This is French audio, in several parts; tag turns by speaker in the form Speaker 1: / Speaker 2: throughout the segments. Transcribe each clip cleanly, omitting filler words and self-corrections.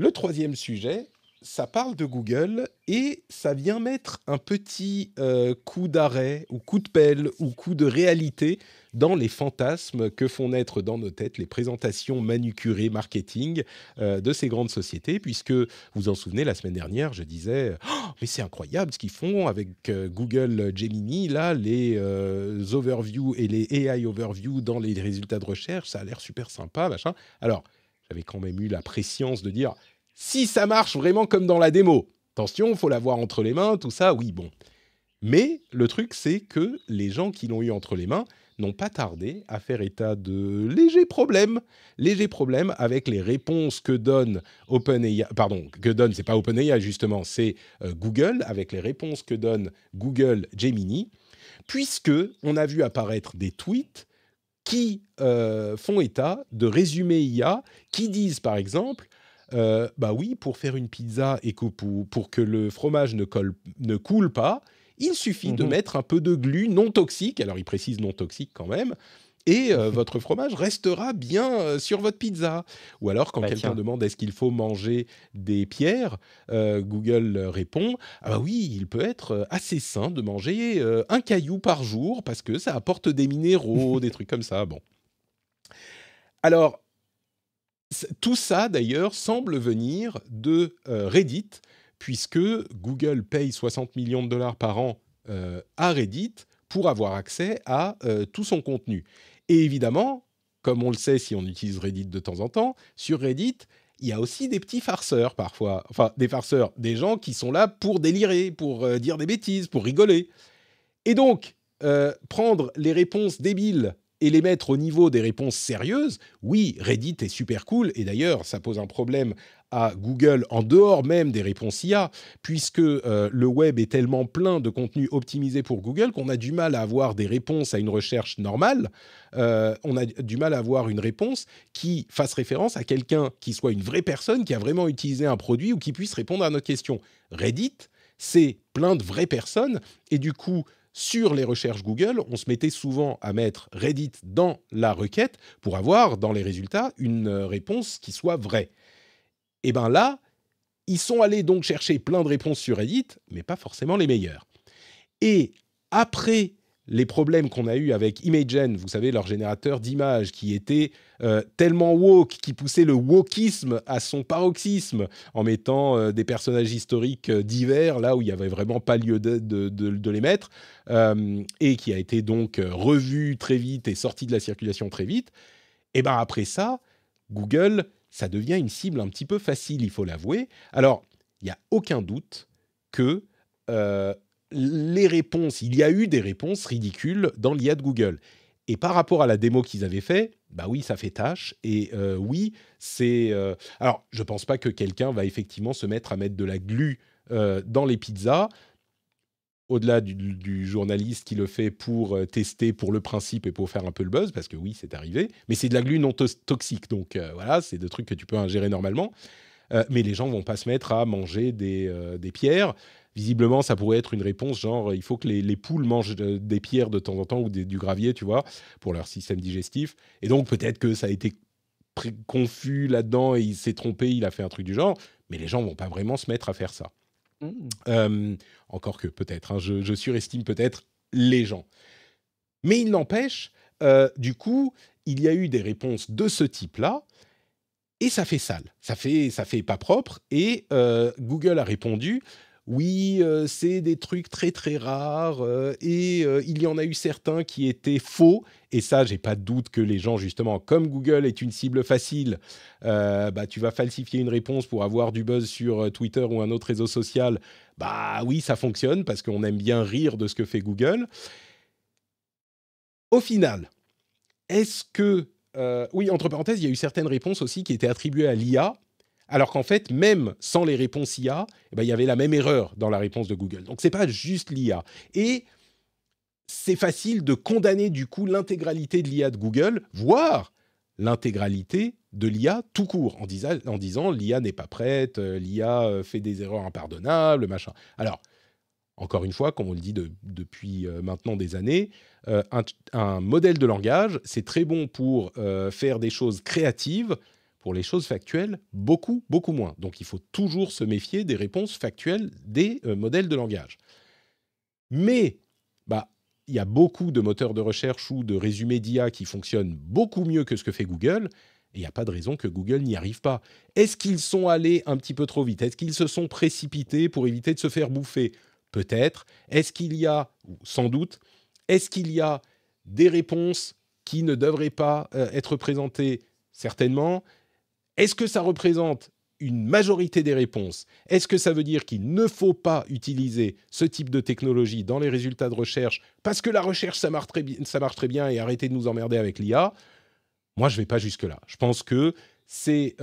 Speaker 1: Le troisième sujet, ça parle de Google et ça vient mettre un petit coup d'arrêt ou coup de pelle ou coup de réalité dans les fantasmes que font naître dans nos têtes les présentations manucurées marketing de ces grandes sociétés, puisque vous vous en souvenez, la semaine dernière, je disais oh, mais c'est incroyable ce qu'ils font avec Google Gemini, là, les overviews et les AI overviews dans les résultats de recherche, ça a l'air super sympa, machin. Alors, j'avais quand même eu la prescience de dire si ça marche vraiment comme dans la démo, attention, il faut l'avoir entre les mains, tout ça, oui, bon. Mais le truc, c'est que les gens qui l'ont eu entre les mains n'ont pas tardé à faire état de légers problèmes avec les réponses que donne OpenAI, pardon, que donne, c'est pas OpenAI justement, c'est Google, avec les réponses que donne Google Gemini, puisque on a vu apparaître des tweets qui font état de résumés IA qui disent par exemple bah oui, pour faire une pizza et que pour que le fromage ne coule pas, il suffit de
Speaker 2: Mhm.
Speaker 1: mettre un peu de glu non toxique, alors il précise non toxique quand même, et votre fromage restera bien sur votre pizza. Ou alors, quand
Speaker 2: Bah
Speaker 1: quelqu'un
Speaker 2: tiens,
Speaker 1: demande est-ce qu'il faut manger des pierres, Google répond ah bah oui, il peut être assez sain de manger un caillou par jour parce que ça apporte des minéraux, des trucs comme ça. Bon. Alors, tout ça, d'ailleurs, semble venir de Reddit, puisque Google paye 60 millions de dollars par an à Reddit pour avoir accès à tout son contenu. Et évidemment, comme on le sait si on utilise Reddit de temps en temps, sur Reddit, il y a aussi des petits farceurs parfois. Enfin, des farceurs, des gens qui sont là pour délirer, pour dire des bêtises, pour rigoler. Et donc, prendre les réponses débiles et les mettre au niveau des réponses sérieuses, oui, Reddit est super cool, et d'ailleurs, ça pose un problème à Google en dehors même des réponses IA, puisque le web est tellement plein de contenu optimisé pour Google qu'on a du mal à avoir des réponses à une recherche normale, on a du mal à avoir une réponse qui fasse référence à quelqu'un qui soit une vraie personne, qui a vraiment utilisé un produit ou qui puisse répondre à notre question. Reddit, c'est plein de vraies personnes, et du coup, sur les recherches Google, on se mettait souvent à mettre Reddit dans la requête pour avoir dans les résultats une réponse qui soit vraie. Et bien là, ils sont allés donc chercher plein de réponses sur Reddit, mais pas forcément les meilleures. Et après les problèmes qu'on a eus avec Imagen, vous savez, leur générateur d'images qui était tellement woke, qui poussait le wokisme à son paroxysme en mettant des personnages historiques divers, là où il n'y avait vraiment pas lieu de les mettre, et qui a été donc revu très vite et sorti de la circulation très vite. Et bien après ça, Google, ça devient une cible un petit peu facile, il faut l'avouer. Alors, il n'y a aucun doute que euh, les réponses, il y a eu des réponses ridicules dans l'IA de Google. Et par rapport à la démo qu'ils avaient fait, bah oui, ça fait tâche. Et oui, c'est... alors, je ne pense pas que quelqu'un va effectivement se mettre à mettre de la glu dans les pizzas, au-delà du journaliste qui le fait pour tester pour le principe et pour faire un peu le buzz, parce que oui, c'est arrivé, mais c'est de la glu non toxique, donc voilà, c'est des trucs que tu peux ingérer normalement, mais les gens vont pas se mettre à manger des pierres. Visiblement, ça pourrait être une réponse genre, il faut que les poules mangent des pierres de temps en temps ou du gravier, tu vois, pour leur système digestif, et donc peut-être que ça a été confus là-dedans et il s'est trompé, il a fait un truc du genre, mais les gens vont pas vraiment se mettre à faire ça.
Speaker 2: Mhm.
Speaker 1: Encore que peut-être, hein, je surestime peut-être les gens. Mais il n'empêche, du coup, il y a eu des réponses de ce type-là, et ça fait sale, ça fait pas propre, et Google a répondu, oui, c'est des trucs très très rares, et il y en a eu certains qui étaient faux, et ça, j'ai pas de doute que les gens, justement, comme Google est une cible facile, bah, tu vas falsifier une réponse pour avoir du buzz sur Twitter ou un autre réseau social, bah oui, ça fonctionne, parce qu'on aime bien rire de ce que fait Google. Au final, est-ce que... oui, entre parenthèses, il y a eu certaines réponses aussi qui étaient attribuées à l'IA, alors qu'en fait, même sans les réponses IA, eh ben, il y avait la même erreur dans la réponse de Google. Donc, ce n'est pas juste l'IA. Et c'est facile de condamner du coup l'intégralité de l'IA de Google, voire l'intégralité de l'IA tout court, en disant l'IA n'est pas prête, l'IA fait des erreurs impardonnables, machin. Alors, encore une fois, comme on le dit depuis maintenant des années, un modèle de langage, c'est très bon pour faire des choses créatives, Pour les choses factuelles, beaucoup, beaucoup moins. Donc il faut toujours se méfier des réponses factuelles des modèles de langage. Mais il y a beaucoup de moteurs de recherche ou de résumés d'IA qui fonctionnent beaucoup mieux que ce que fait Google, et il n'y a pas de raison que Google n'y arrive pas. Est-ce qu'ils sont allés un petit peu trop vite? Est-ce qu'ils se sont précipités pour éviter de se faire bouffer? Peut-être. Est-ce qu'il y a, sans doute, est-ce qu'il y a des réponses qui ne devraient pas être présentées? Certainement. Est-ce que ça représente une majorité des réponses? Est-ce que ça veut dire qu'il ne faut pas utiliser ce type de technologie dans les résultats de recherche parce que la recherche, ça marche très bien et arrêtez de nous emmerder avec l'IA? Moi, je ne vais pas jusque-là. Je pense que c'est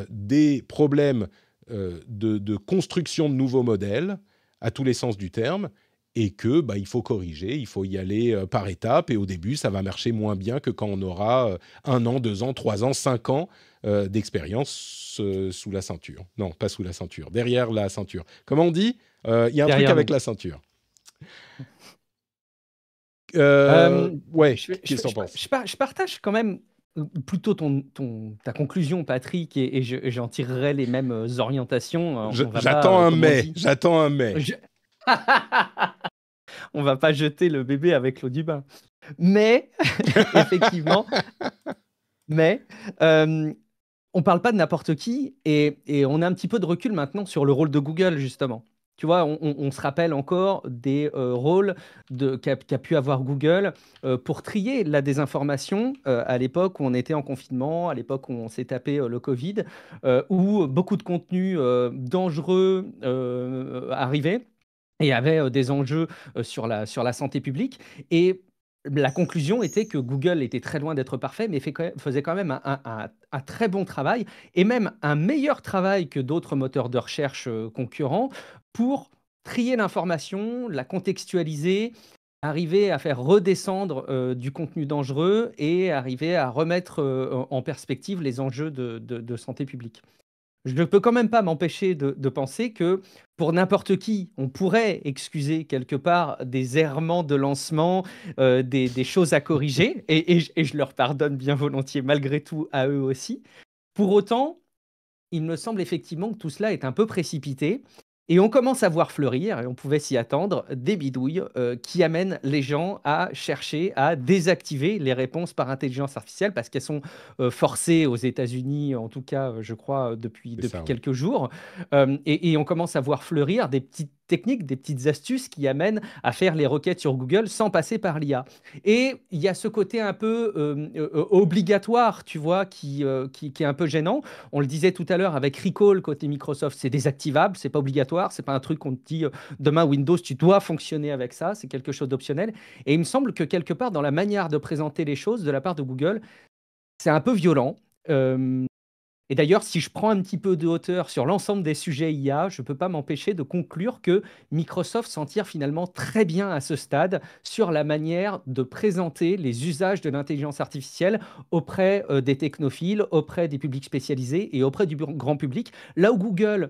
Speaker 1: des problèmes de construction de nouveaux modèles à tous les sens du terme et que il faut corriger, il faut y aller par étapes et au début, ça va marcher moins bien que quand on aura 1 an, 2 ans, 3 ans, 5 ans d'expérience sous la ceinture. Non, pas sous la ceinture, derrière la ceinture. Comment on dit? Il y a un truc avec la ceinture. Ouais, qu'est-ce que tu en penses?
Speaker 2: Je partage quand même plutôt ta conclusion, Patrick, et j'en tirerai les mêmes orientations.
Speaker 1: J'attends un mais. J'attends un mais.
Speaker 2: On va pas jeter le bébé avec l'eau du bain. Mais, effectivement, on parle pas de n'importe qui et on a un petit peu de recul maintenant sur le rôle de Google, justement. Tu vois, on se rappelle encore des rôles qu'a pu avoir Google pour trier la désinformation à l'époque où on était en confinement, à l'époque où on s'est tapé le Covid, où beaucoup de contenus dangereux arrivaient et avaient des enjeux sur la santé publique. Et la conclusion était que Google était très loin d'être parfait, mais faisait quand même un très bon travail, et même un meilleur travail que d'autres moteurs de recherche concurrents, pour trier l'information, la contextualiser, arriver à faire redescendre du contenu dangereux et arriver à remettre en perspective les enjeux de santé publique. Je ne peux quand même pas m'empêcher de penser que pour n'importe qui, on pourrait excuser quelque part des errements de lancement, des choses à corriger, et je leur pardonne bien volontiers malgré tout à eux aussi. Pour autant, il me semble effectivement que tout cela est un peu précipité. Et on commence à voir fleurir, et on pouvait s'y attendre, des bidouilles qui amènent les gens à chercher à désactiver les réponses par intelligence artificielle parce qu'elles sont forcées aux États-Unis, en tout cas, je crois, depuis
Speaker 1: Ça,
Speaker 2: quelques jours. Et on commence à voir fleurir des petites techniques, des petites astuces qui amènent à faire les requêtes sur Google sans passer par l'IA. Et il y a ce côté un peu obligatoire, tu vois, qui est un peu gênant. On le disait tout à l'heure avec Recall côté Microsoft, c'est désactivable, c'est pas obligatoire, c'est pas un truc qu'on te dit demain Windows, tu dois fonctionner avec ça, c'est quelque chose d'optionnel. Et il me semble que quelque part dans la manière de présenter les choses de la part de Google, c'est un peu violent. Et d'ailleurs, si je prends un petit peu de hauteur sur l'ensemble des sujets IA, je ne peux pas m'empêcher de conclure que Microsoft s'en tire finalement très bien à ce stade sur la manière de présenter les usages de l'intelligence artificielle auprès des technophiles, auprès des publics spécialisés et auprès du grand public. Là où Google,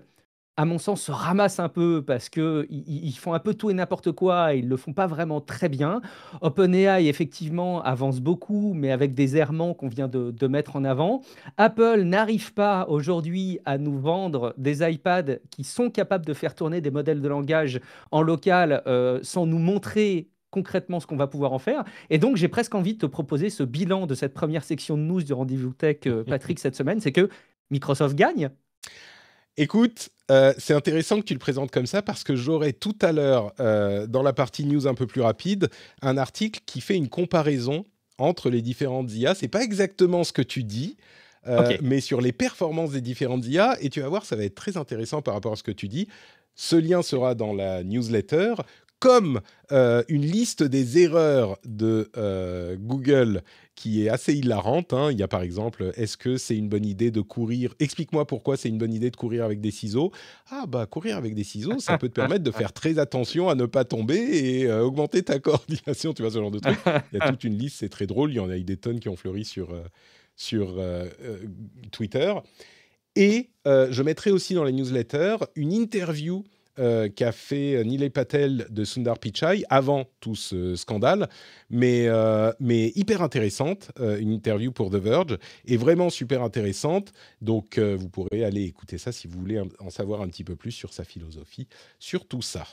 Speaker 2: à mon sens, se ramasse un peu parce qu'ils font un peu tout et n'importe quoi et ils ne le font pas vraiment très bien. OpenAI, effectivement, avance beaucoup, mais avec des errements qu'on vient de mettre en avant. Apple n'arrive pas aujourd'hui à nous vendre des iPads qui sont capables de faire tourner des modèles de langage en local sans nous montrer concrètement ce qu'on va pouvoir en faire. Et donc, j'ai presque envie de te proposer ce bilan de cette première section de news du Rendez-vous Tech, Patrick, cette semaine. C'est que Microsoft gagne.
Speaker 1: Écoute, c'est intéressant que tu le présentes comme ça parce que j'aurai tout à l'heure, dans la partie news un peu plus rapide, un article qui fait une comparaison entre les différentes IA. C'est pas exactement ce que tu dis,
Speaker 2: Ok.
Speaker 1: mais sur les performances des différentes IA. Et tu vas voir, ça va être très intéressant par rapport à ce que tu dis. Ce lien sera dans la newsletter, comme une liste des erreurs de Google qui est assez hilarante. Hein. Il y a par exemple, est-ce que c'est une bonne idée de courir? Explique-moi pourquoi c'est une bonne idée de courir avec des ciseaux. Ah bah courir avec des ciseaux, ça peut te permettre de faire très attention à ne pas tomber et augmenter ta coordination, tu vois, ce genre de truc. Il y a toute une liste, c'est très drôle. Il y en a eu des tonnes qui ont fleuri sur Twitter. Et je mettrai aussi dans la newsletter une interview qu'a fait Nilay Patel de Sundar Pichai avant tout ce scandale, mais hyper intéressante, une interview pour The Verge, et vraiment super intéressante. Donc, vous pourrez aller écouter ça si vous voulez en savoir un petit peu plus sur sa philosophie, sur tout ça.